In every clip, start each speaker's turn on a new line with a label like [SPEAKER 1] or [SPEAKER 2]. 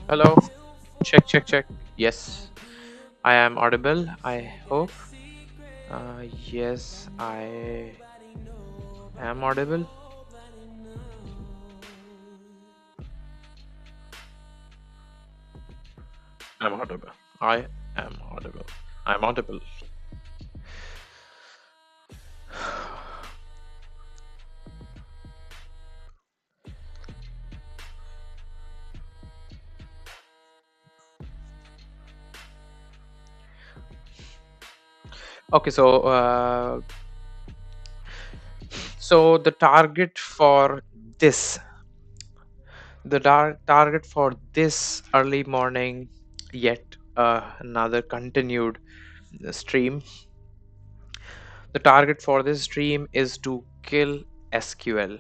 [SPEAKER 1] Hello. Check, check, check. Yes, I am audible. I hope. Yes, I am audible. I'm audible. I am audible. I'm audible. Okay, so the target for this, target for this early morning, yet another continued stream. The target for this stream is to kill SQL.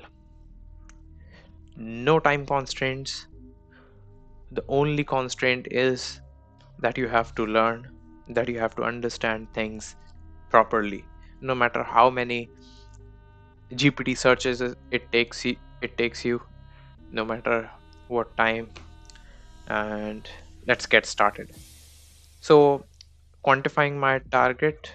[SPEAKER 1] No time constraints. The only constraint is that you have to learn, that you have to understand things properly. No matter how many GPT searches it takes you, no matter what time. And let's get started. So, quantifying my target.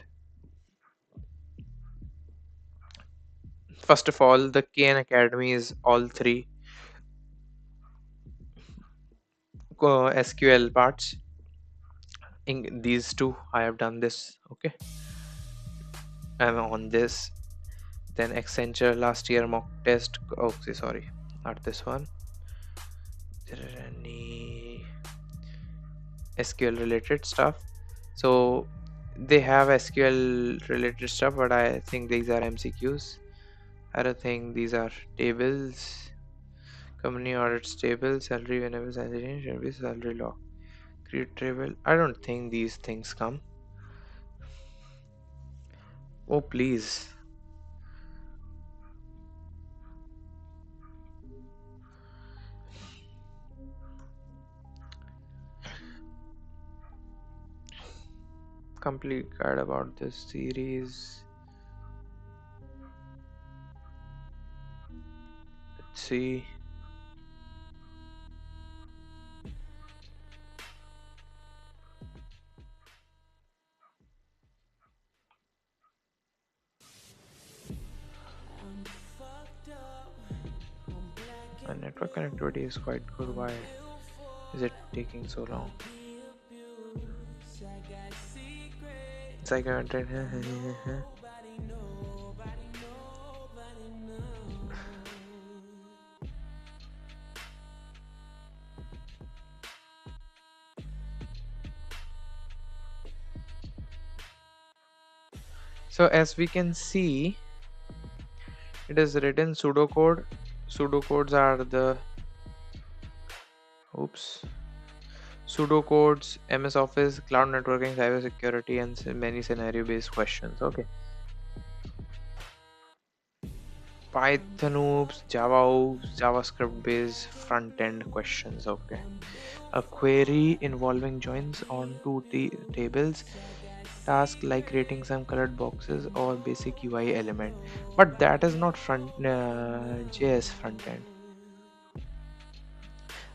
[SPEAKER 1] First of all, the KN Academy is all three SQL parts. In these two, I have done this. Okay, I'm on this. Then Accenture last year mock test. Okay, sorry, not this one. There are any SQL related stuff. So they have SQL related stuff, but I think these are MCQs. I don't think these are tables. Company audits table, salary whenever salary should be salary law. Create table. I don't think these things come. Oh please. Complete guide about this series. Let's see. My network connectivity is quite good. Why is it taking so long? It's like so as we can see, it is written pseudocode. Pseudocodes are the oops. Pseudocodes, MS Office, cloud networking, cybersecurity, and many scenario-based questions. Okay. Python oops, Java oops, JavaScript-based front-end questions. Okay. A query involving joins onto tables, task like creating some colored boxes or basic UI element, but that is not JS front end.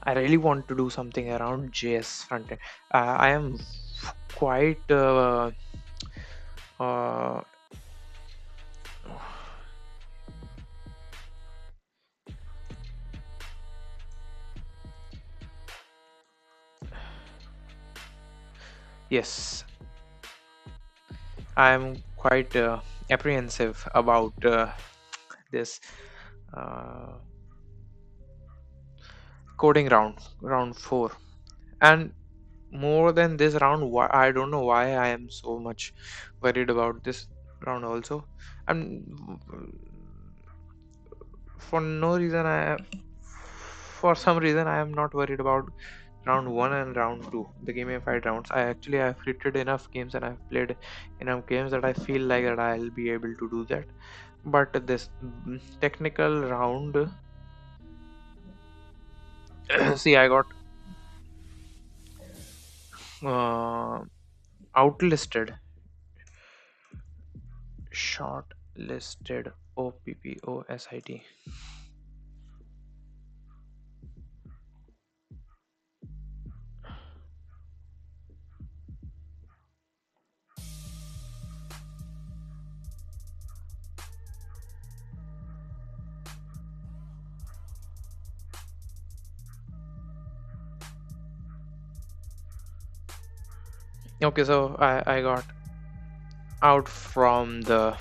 [SPEAKER 1] I really want to do something around JS front end. I am quite uh, yes, I am quite apprehensive about this uh, coding round 4. And more than this round, why I don't know why I am so much worried about this round also. I'm for no reason I for some reason I am not worried about round 1 and round 2, the gamified rounds. I've created enough games and I've played enough games that I feel like that I'll be able to do that. But this technical round, see, I got uh, outlisted, short listed, OPPOSIT. Okay, so I got out from the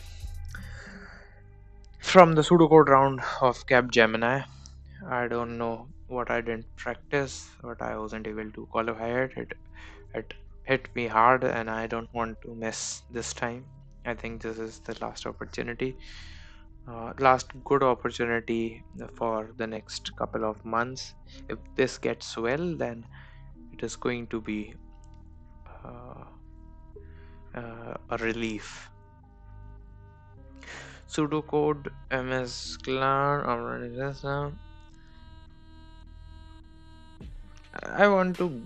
[SPEAKER 1] pseudocode round of Capgemini. I don't know what I didn't practice, but I wasn't able to qualify it. It hit me hard, and I don't want to miss this time. I think this is the last opportunity, last good opportunity for the next couple of months. If this gets well, then it is going to be uh, a relief. Pseudocode MS Cloud. I want to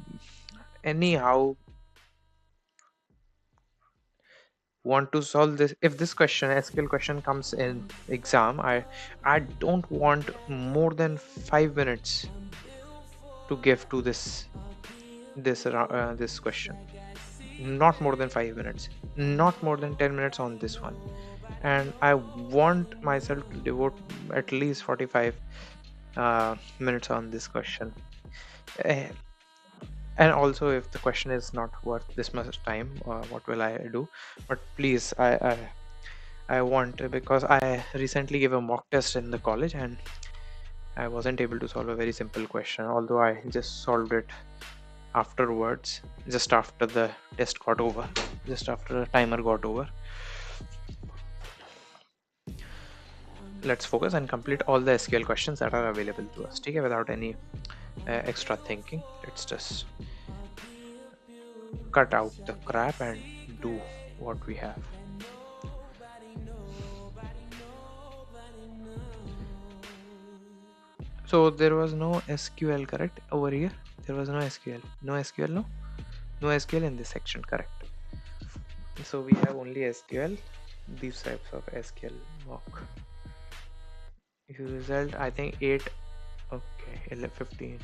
[SPEAKER 1] anyhow want to solve this. If this question, SQL question, comes in exam, I don't want more than 5 minutes to give to this question. Not more than 5 minutes, not more than 10 minutes on this one, and I want myself to devote at least 45 minutes on this question. Eh, and also, if the question is not worth this much time, what will I do? But please, I want, because I recently gave a mock test in the college and I wasn't able to solve a very simple question, although I just solved it afterwards, just after the test got over, just after the timer got over. Let's focus and complete all the SQL questions that are available to us, okay, without any extra thinking. Let's just cut out the crap and do what we have. So there was no SQL, correct? Over here, there was no SQL. No SQL, no? No SQL in this section, correct? So we have only SQL, these types of SQL mock. If you result, I think 8, okay, 11, 15.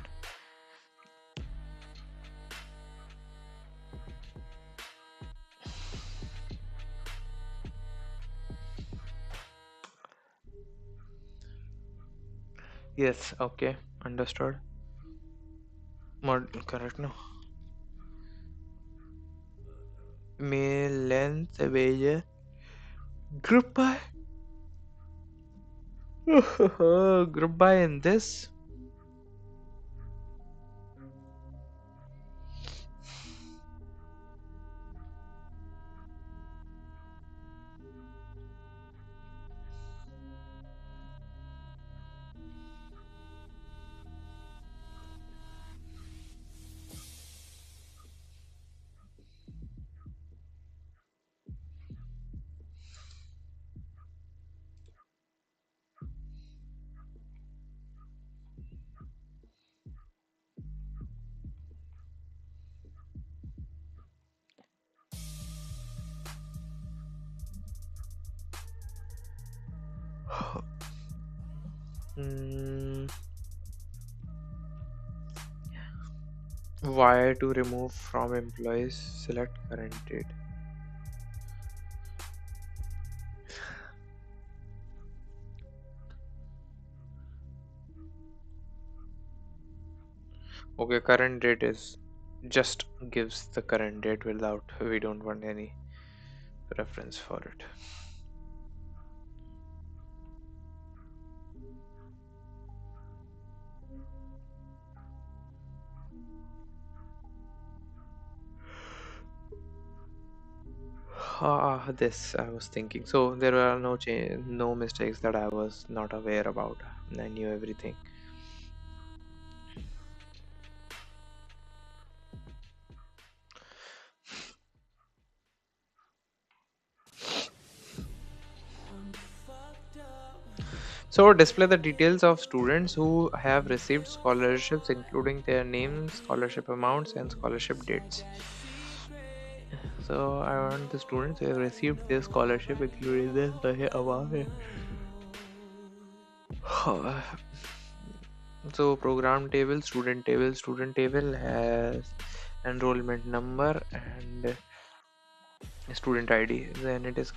[SPEAKER 1] Yes, okay, understood. Mod, correct, no? Mail length, wages, group by. Group by in this. Mm, why to remove from employees? Select current date. Okay, current date is just gives the current date without, we don't want any reference for it. This I was thinking. So there were no mistakes that I was not aware about. I knew everything. So display the details of students who have received scholarships, including their names, scholarship amounts, and scholarship dates. So I want the students who have received their scholarship, including this amount. So program table, student table has enrollment number and student ID. Then it is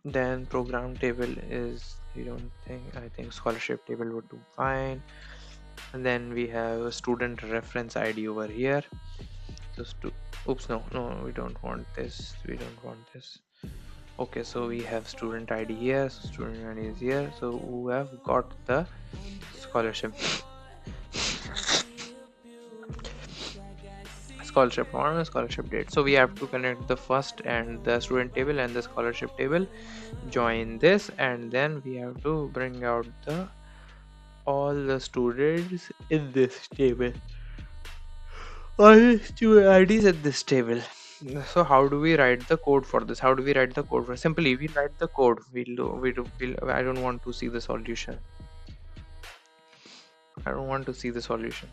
[SPEAKER 1] then program table is, we don't think, I think scholarship table would do fine. And then we have a student reference ID over here. just to, oops, no, we don't want this, okay. So we have student ID here, so student ID is here, so who have got the scholarship, scholarship form and scholarship date. So we have to connect the first and the student table and the scholarship table, join this, and then we have to bring out the all the students in this table, all the student IDs at this table. So how do we write the code for this? How do we write the code for? Simply we write the code. I don't want to see the solution. I don't want to see the solution.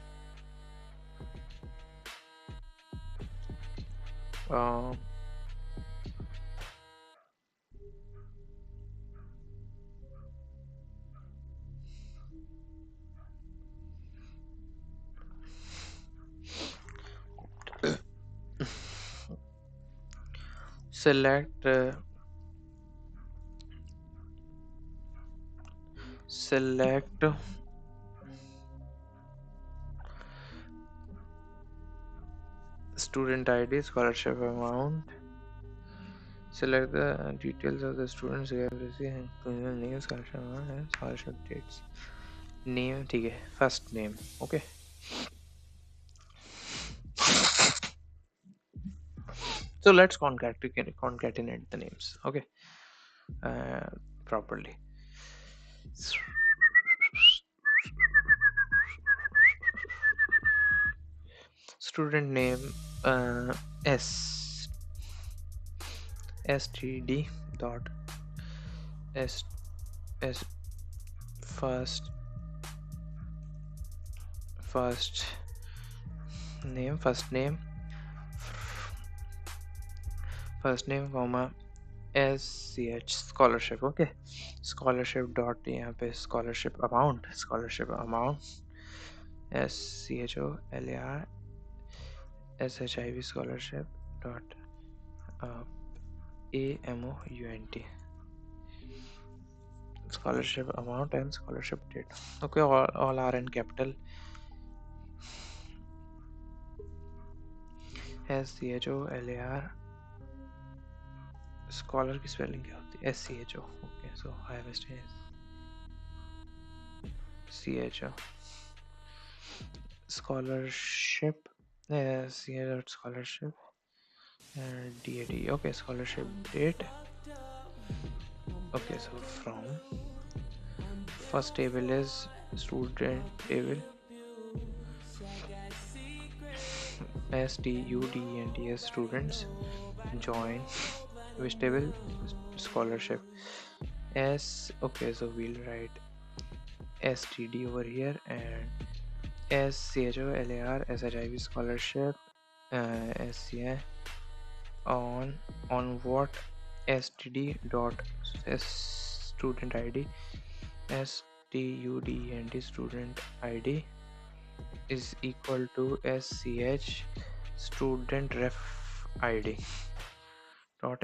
[SPEAKER 1] Uh, select select student ID, scholarship amount. Select the details of the students who have received and name, scholarship amount, and scholarship dates. Name, ठीक है, first name, okay. So let's concatenate the names, okay, properly. Student name, s std dot s s first first comma sch scholarship, okay. Scholarship dot यहाँ पे scholarship amount SCHOLAR scholarship dot amount, scholarship amount and scholarship date, okay. All are in capital. SCHOLAR scholar की spelling क्या होती है? SCHO, okay. So I have CHO scholarship, scholarship DAD, okay. Scholarship date, okay. So from first table is student table, STUDENT students, join which table? Scholarship S, okay. So we'll write STD over here and SCHOLAR SHIV scholarship, SCI on what? STD dot student ID, STUDENT student ID is equal to SCH student ref ID dot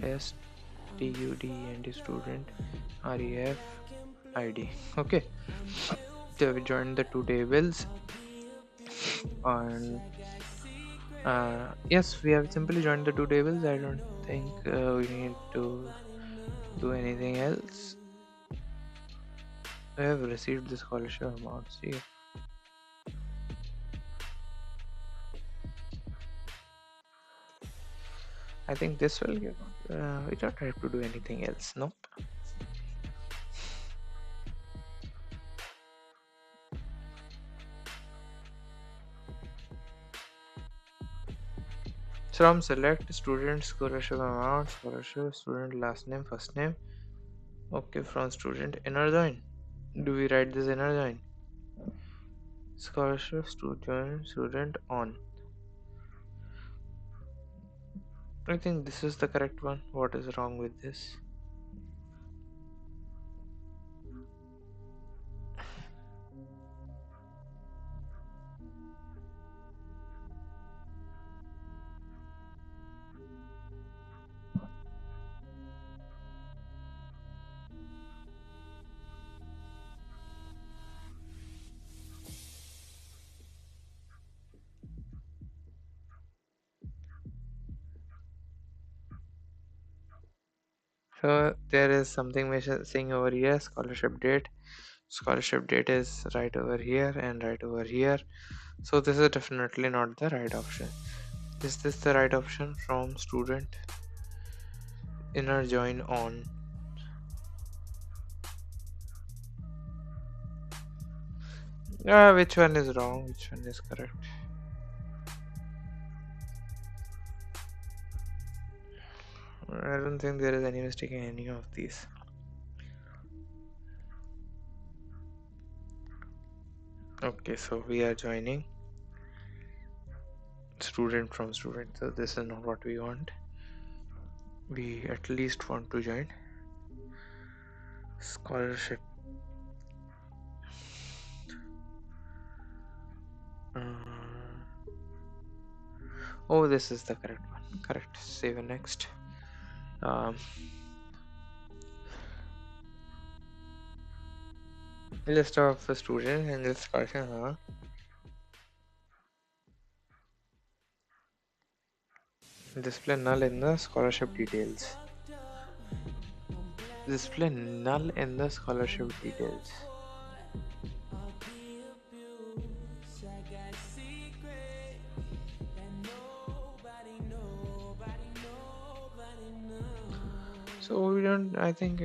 [SPEAKER 1] STUDENT student ref ID, okay. So we join the two tables and yes, we have simply joined the two tables. I don't think we need to do anything else. I have received the scholarship amount. See, I think this will give. We don't have to do anything else. Nope. From select student scholarship amount, scholarship student last name, first name. Okay, from student inner join. Do we write this inner join? Scholarship student on. I think this is the correct one. What is wrong with this? So there is something saying over here, scholarship date. Scholarship date is right over here and right over here. So this is definitely not the right option. Is this the right option? From student inner join on. Which one is wrong? Which one is correct? I don't think there is any mistake in any of these. Okay, so we are joining student from student. So this is not what we want. We at least want to join scholarship. Oh, this is the correct one. Correct. Save and next. List of students and this person. Display null in the scholarship details. Display null in the scholarship details. So we don't, I think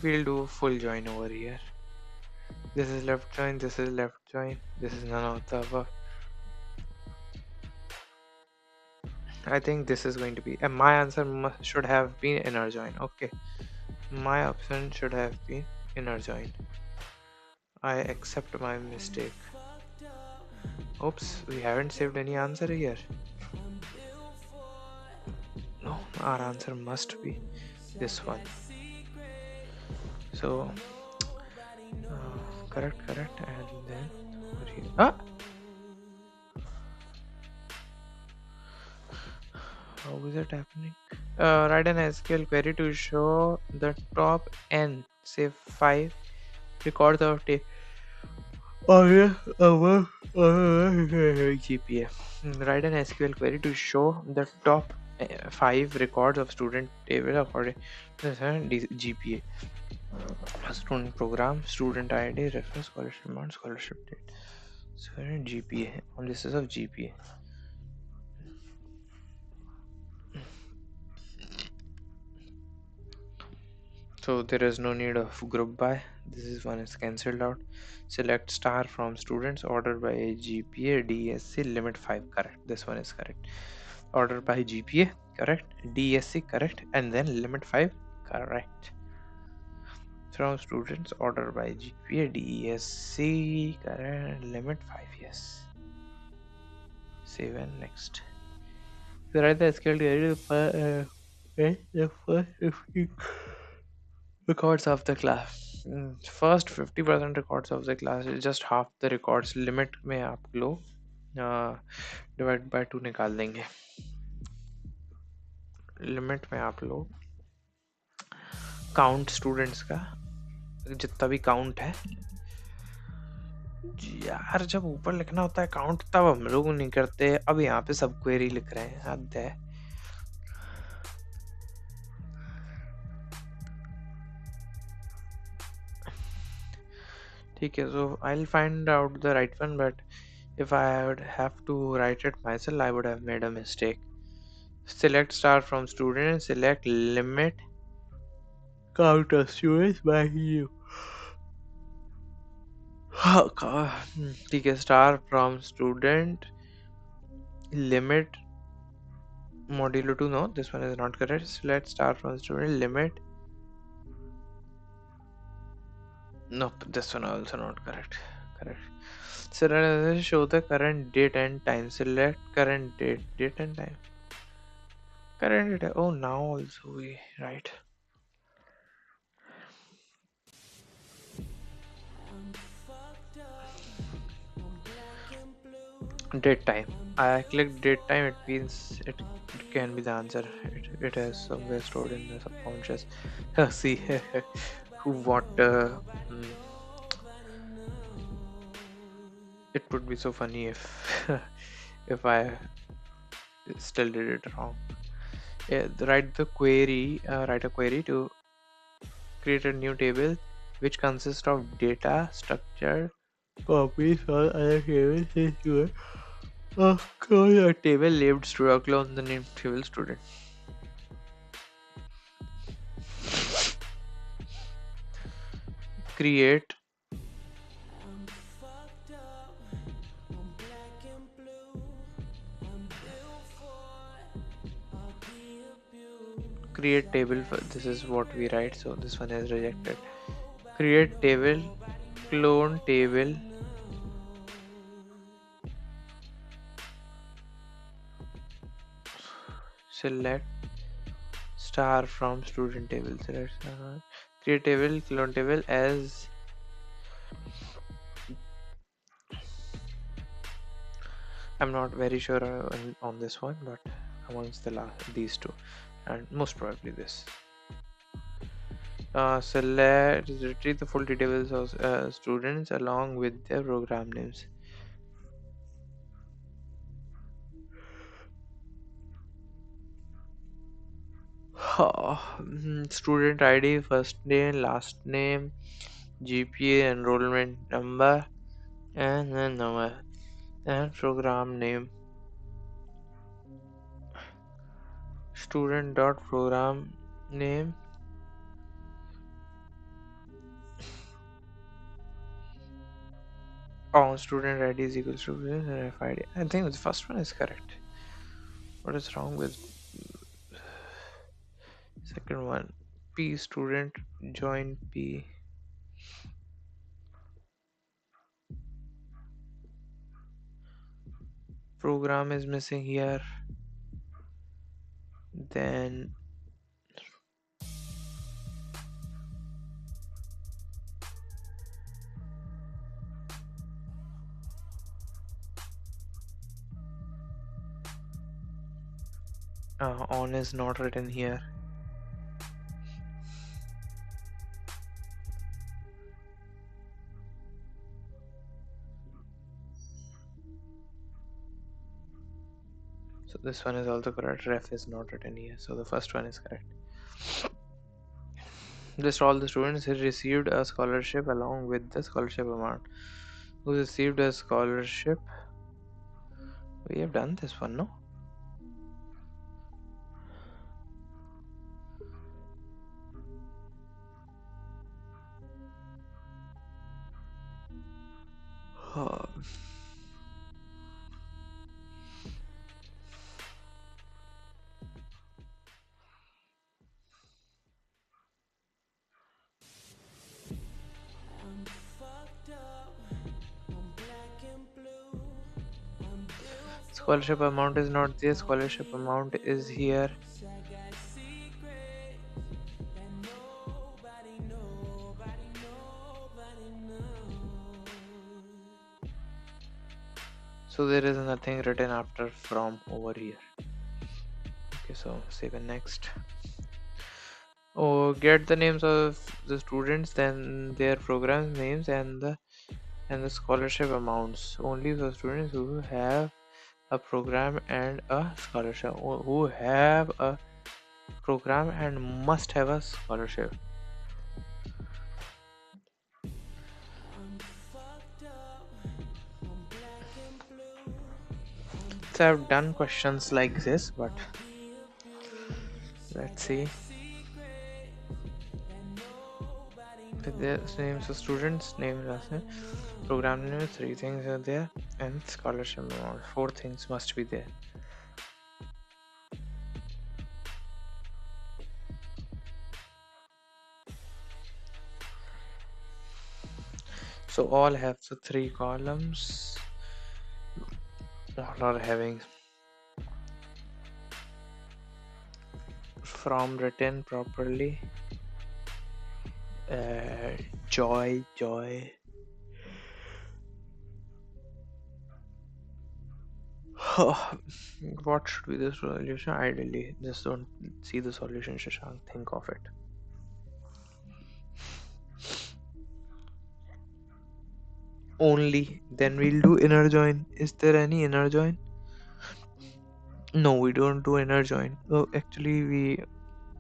[SPEAKER 1] we'll do full join over here. This is left join, this is left join, this is none of the above. I think this is going to be, and my answer should have been inner join. Okay, my option should have been inner join. I accept my mistake. Oops, we haven't saved any answer here. No, our answer must be this one. So correct, and then over here. How is it happening? Write an SQL query to show the top n, say 5 records of GPA. Write an SQL query to show the top 5 records of student table according to GPA. Student program, student ID, reference, scholarship amount, scholarship date. So GPA on the basis of GPA. So there is no need of group by. This is one is cancelled out. Select star from students ordered by GPA DSC limit 5. Correct. This one is correct. Ordered by GPA. Correct. DSC correct. And then limit 5. Correct. From students ordered by GPA DSC correct. Limit 5. Yes. Save and next. So write the SQL query the first 50 records of the class. First 50% records of the class is just half the records. Limit में आप लोग divide by 2 निकाल देंगे. Limit में आप लोग count students का जितना भी काउंट है यार, जब ऊपर लिखना होता है काउंट तब हम लोग नहीं करते. अब यहाँ पे सब क्वेरी लिख रहे हैं. हद है. ठीक है, so I'll find out the right one, but if I would have to write it myself, I would have made a mistake. Select star from student, select limit count of students by you. ठीक है, star from student limit modulo 2. No, this one is not correct. Select star from student limit. Nope, this one also not correct. So show the current date and time. Select current date and time. Current date. Oh, now also we write. Date time. I clicked date time. It means it can be the answer. It has somewhere stored in the subconscious. See who what It would be so funny if if I still did it wrong. Yeah, write a query to create a new table which consists of data, structure, copies, or other tables into a table labeled student. Clone the name table student. Create create table for this is what we write, so this one is rejected. Create table, clone table, select star from student table. Select create table, clone table as I'm not very sure on this one, but amongst these two, and most probably this. Select retrieve the full details of students along with their program names. Student ID, first name, last name, GPA, enrollment number, and then number, and program name. Student dot program name. Oh, student ID is equals to student FID. I think the first one is correct. What is wrong with second one? P student join P. Program is missing here. Then on is not written here. So this one is also correct. Ref is not written here. So the first one is correct. List all the students who received a scholarship along with the scholarship amount. Who received a scholarship? We have done this one, no? Scholarship amount is not there. Scholarship amount is here. So there is nothing written after from over here. Okay, so save and next. Oh, get the names of the students, then their program names and the scholarship amounts. Only the students who have a program and a scholarship, who have a program and must have a scholarship. So I've done questions like this, but let's see. The names of students, name, last name, program name, 3 things are there, and scholarship amount, 4 things must be there. So all have the 3 columns. All are having from written properly. Joy. What should be the solution? Ideally, just don't see the solution, Shashank. Think of it. only, then we'll do inner join. Is there any inner join? No, we don't do inner join. So actually we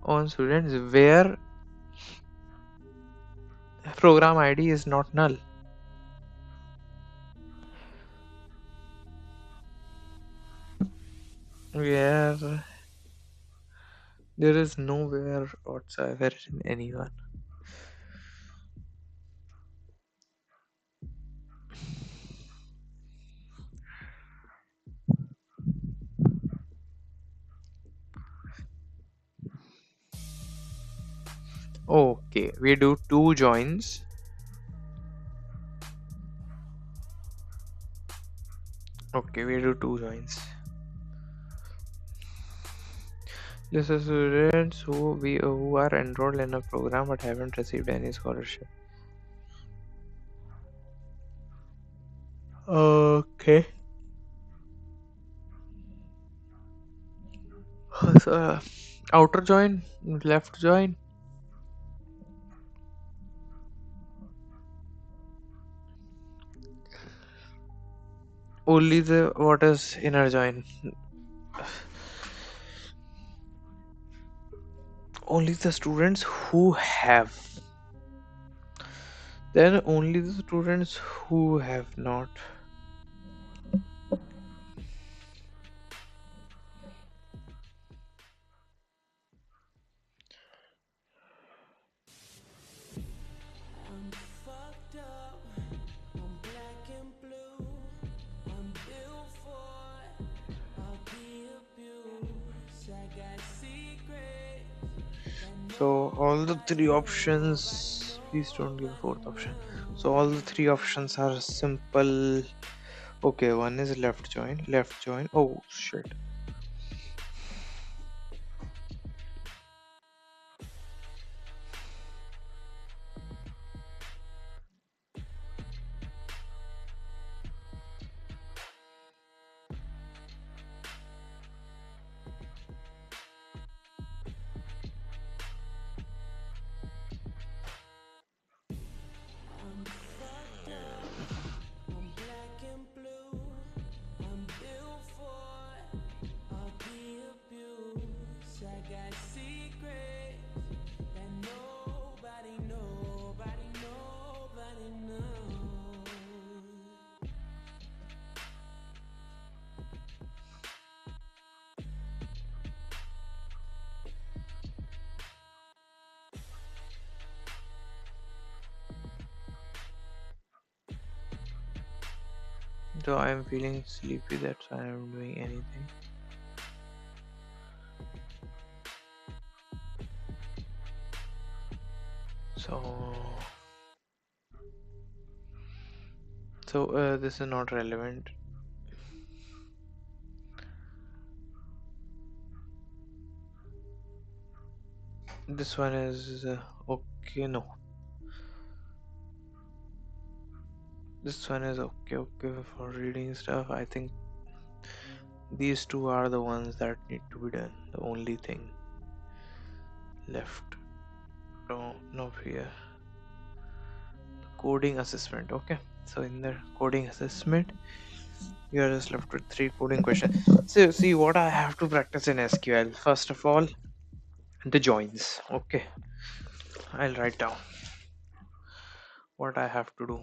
[SPEAKER 1] on students where program ID is not null. Where there is nowhere whatsoever in anyone. Okay, we do two joins. Okay, we do two joins. This is students who are enrolled in a program but haven't received any scholarship. Okay. So, outer join, left join. Only the what is inner join? Only the students who have. Then only the students who have not. So all the three options, please don't give a fourth option. So all the three options are simple. Okay, one is left join, left join. Oh shit. So I'm feeling sleepy, that's why I'm doing anything. So this is not relevant. This one is okay. No, this one is okay for reading stuff. I think these two are the ones that need to be done. The only thing left. No here. Coding assessment. Okay, so in the coding assessment you are just left with three coding questions. So see what I have to practice in SQL. First of all, the joins. Okay, I'll write down what I have to do.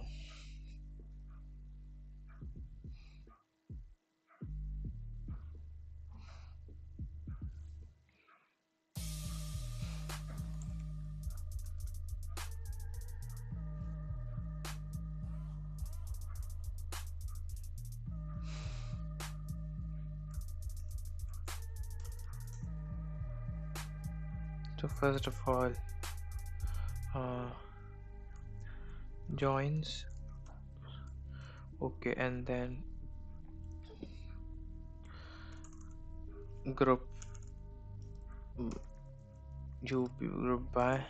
[SPEAKER 1] So first of all, uh, joins. Okay, and then group group by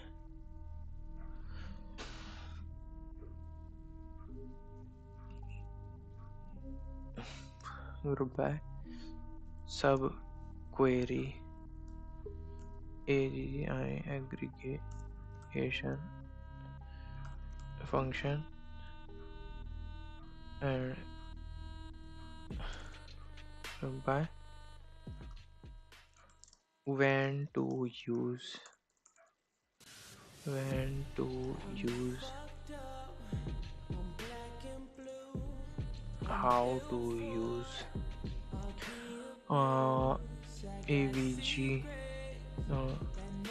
[SPEAKER 1] sub query AGI aggregation function and by when to use, when to use, how to use AVG, uh,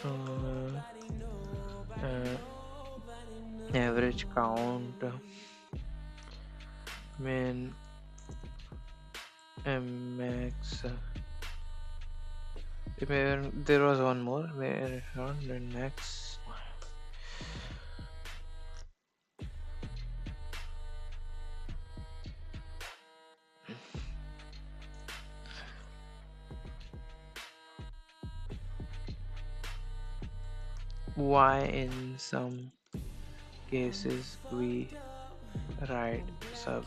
[SPEAKER 1] uh, uh, average count, min, max. There was one more where and max. Why in some cases we write sub.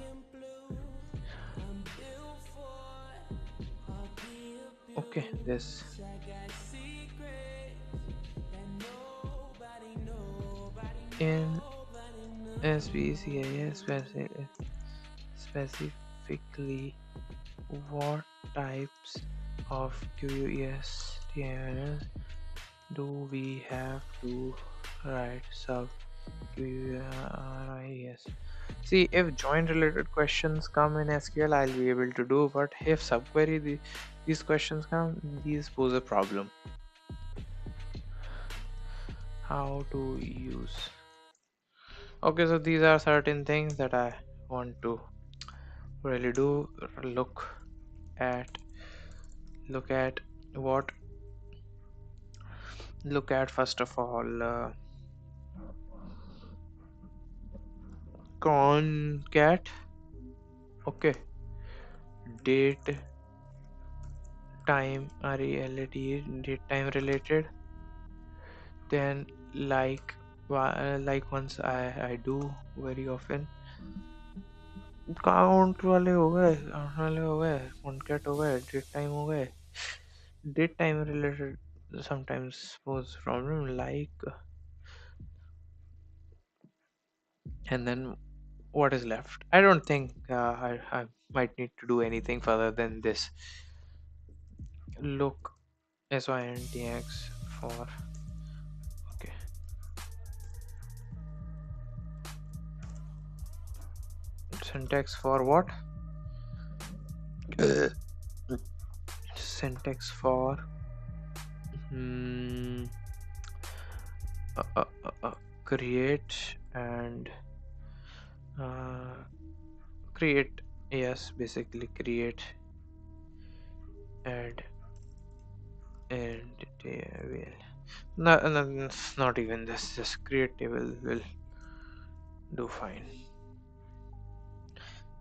[SPEAKER 1] Okay, this in SPCIS specifically what types of QUES do we have to write sub QUES? See, if join related questions come in SQL, I'll be able to do, but if subquery these questions come, these pose a problem. How to use. Okay, so these are certain things that I want to really do. At look at what look at first of all concat. Okay, date time related, date time related. Then like once I do very often count वाले हो गए concat हो गए date time हो गए date time related sometimes pose problem like and then what is left. I don't think I might need to do anything further than this. Look SYNTX for okay syntax for what syntax for hmm, create and uh, create, yes, basically create add and table. No, not even this, just create table will do fine.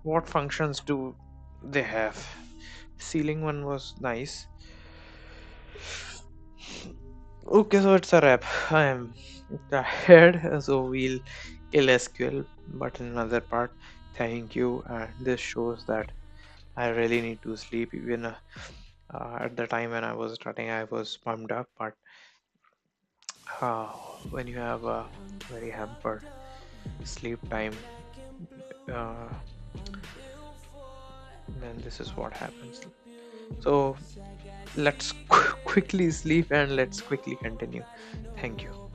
[SPEAKER 1] What functions do they have? Ceiling one was nice. Okay, so it's a wrap. I am tired, so we'll kill SQL, but in another part. Thank you. This shows that I really need to sleep. Even at the time when I was starting, I was pumped up, but uh, when you have a very hampered sleep time, uh, then this is what happens. So let's quickly sleep and let's quickly continue. Thank you.